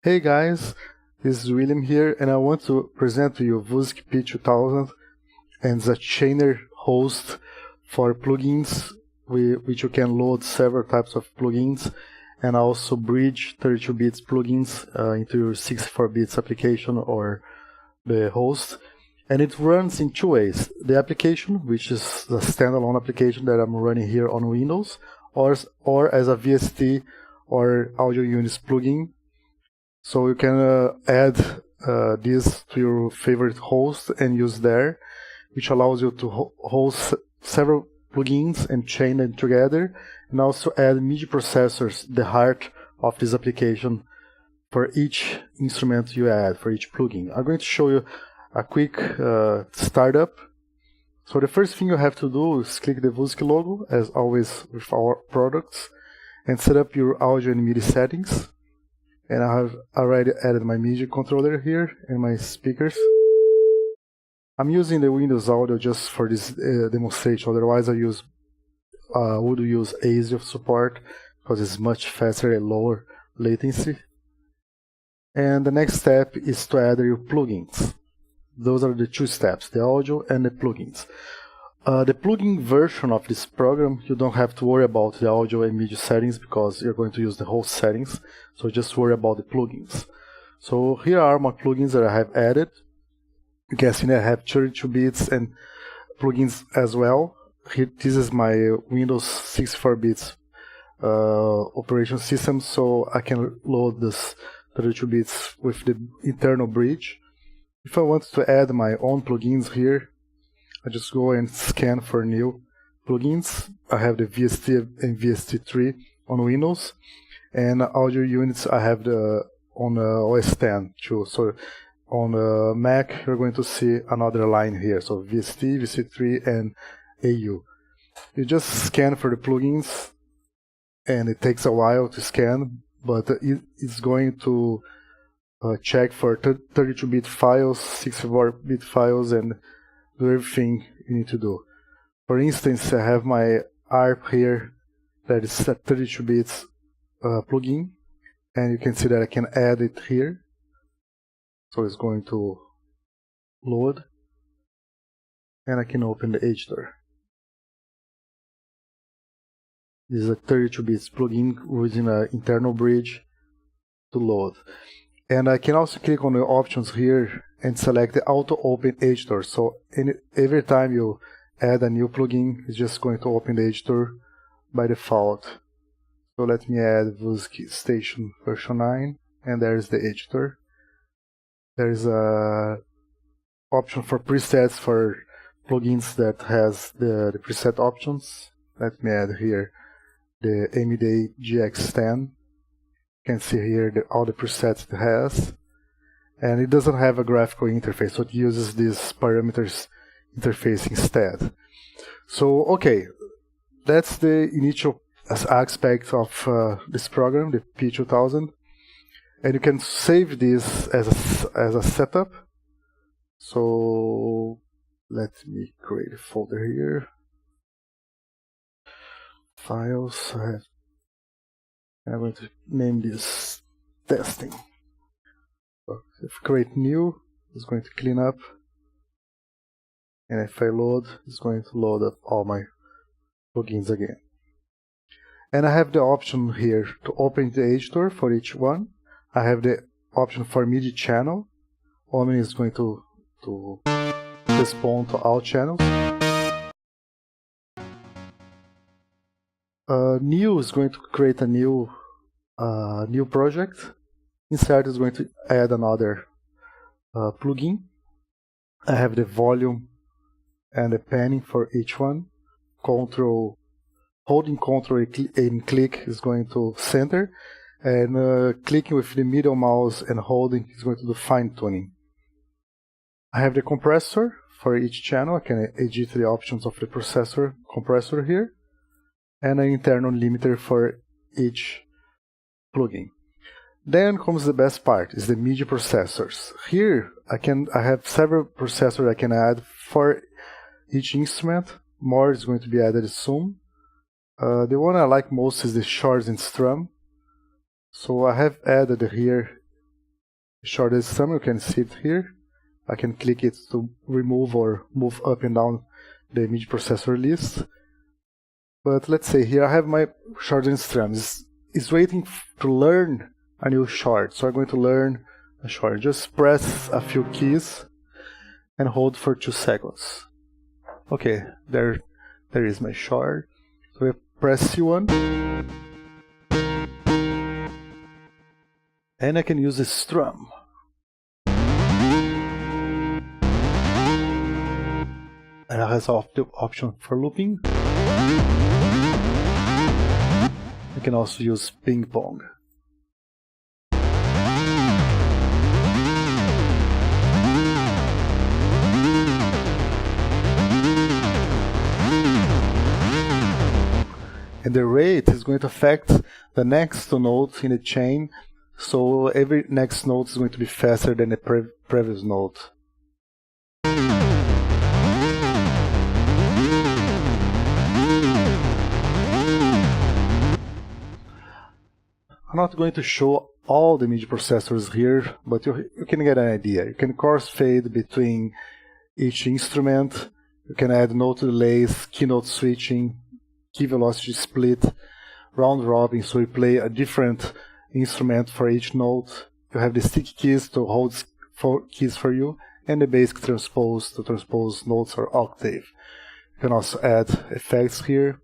Hey guys, this is William here, and I want to present to you Wusik P2000 and the chainer host for plugins, which you can load several types of plugins and also bridge 32 bits plugins into your 64 bits application or the host. And it runs in two ways: the application, which is the standalone application that I'm running here on Windows, or as a VST or audio units plugin. So you can add this to your favorite host and use there, which allows you to host several plugins and chain them together, and also add MIDI processors, the heart of this application, for each instrument you add, for each plugin. I'm going to show you a quick startup. So the first thing you have to do is click the Wusik logo, as always with our products, and set up your audio and MIDI settings. And I have already added my MIDI controller here and my speakers. I'm using the Windows Audio just for this demonstration, otherwise I would use ASIO support because it's much faster and lower latency. And the next step is to add your plugins. Those are the two steps, the audio and the plugins. The plugin version of this program, you don't have to worry about the audio and MIDI settings because you're going to use the host settings, so just worry about the plugins. So here are my plugins that I have added. You can see I have 32 bits and plugins as well. Here, this is my Windows 64 bits operation system, so I can load this 32 bits with the internal bridge. If I want to add my own plugins here, I just go and scan for new plugins. I have the VST and VST3 on Windows, and audio units I have on OS 10 too. So on Mac you're going to see another line here. So VST, VST3, and AU. You just scan for the plugins, and it takes a while to scan, but it's going to check for 32-bit files, 64-bit files, and do everything you need to do. For instance, I have my ARP here that is a 32 bits plugin, and you can see that I can add it here. So it's going to load, and I can open the editor. This is a 32 bits plugin using an internal bridge to load. And I can also click on the options here and select the Auto Open Editor. So every time you add a new plugin, it's just going to open the editor by default. So let me add Wusik Station version 9, and there's the editor. There's a option for presets for plugins that has the preset options. Let me add here the MD GX10. You can see here all the presets it has, and it doesn't have a graphical interface, so it uses this parameters interface instead. So okay, that's the initial aspect of this program, the P2000, and you can save this as a setup. So let me create a folder here, files. I'm going to name this testing. So if I create new, it's going to clean up, and if I load, it's going to load up all my plugins again. And I have the option here to open the editor for each one. I have the option for MIDI channel. Omni is going to respond to all channels. New is going to create a new project. Insert is going to add another plugin. I have the volume and the panning for each one. Holding Control and click is going to center, and clicking with the middle mouse and holding is going to do fine tuning. I have the compressor for each channel. I can edit the options of the compressor here, and an internal limiter for each plugin. Then comes the best part, is the MIDI processors. Here I have several processors I can add for each instrument. More is going to be added soon. The one I like most is the Shores and Strum. So I have added here short is sum, you can see it here. I can click it to remove or move up and down the image processor list. But let's say here I have my shortened strum. It's waiting to learn a new short. So I'm going to learn a short. Just press a few keys and hold for 2 seconds. Okay, there is my short. So I press C1. And I can use the strum. And I have the option for looping. I can also use ping pong. And the rate is going to affect the next node in the chain, so every next node is going to be faster than the previous node. I'm not going to show all the MIDI processors here, but you can get an idea. You can crossfade between each instrument, you can add note delays, keynote switching, key velocity split, round robin, so you play a different instrument for each note. You have the stick keys to hold 4 keys for you, and the basic transpose to transpose notes or octave. You can also add effects here.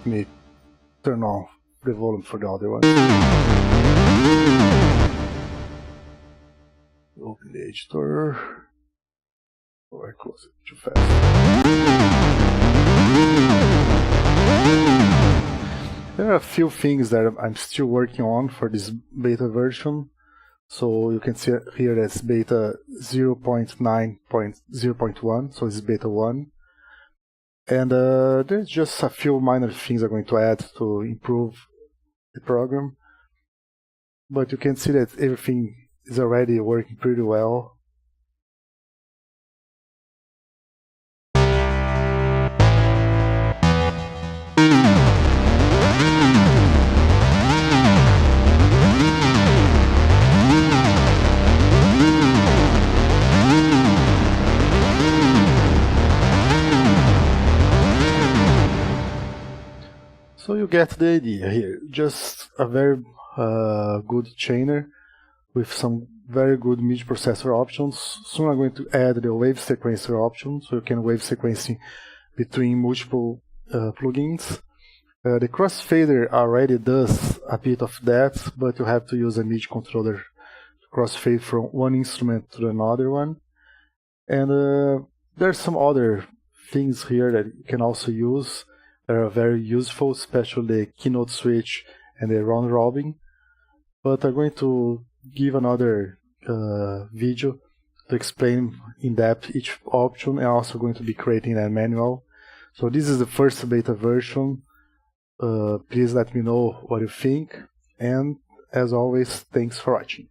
Let me turn off the volume for the other one. Open the editor. Oh, I closed it too fast. There are a few things that I'm still working on for this beta version. So you can see here that's beta 0.9.0.1, so this is beta 1. And there's just a few minor things I'm going to add to improve the program. But you can see that everything is already working pretty well. So you get the idea here, just a very good chainer with some very good MIDI processor options. Soon I'm going to add the wave sequencer option, so you can wave sequencing between multiple plugins. The crossfader already does a bit of that, but you have to use a MIDI controller to crossfade from one instrument to another one. And there's some other things here that you can also use. They are very useful, especially the keynote switch and the round robin. But I'm going to give another video to explain in depth each option, and also going to be creating a manual. So this is the first beta version. Please let me know what you think, and as always, thanks for watching.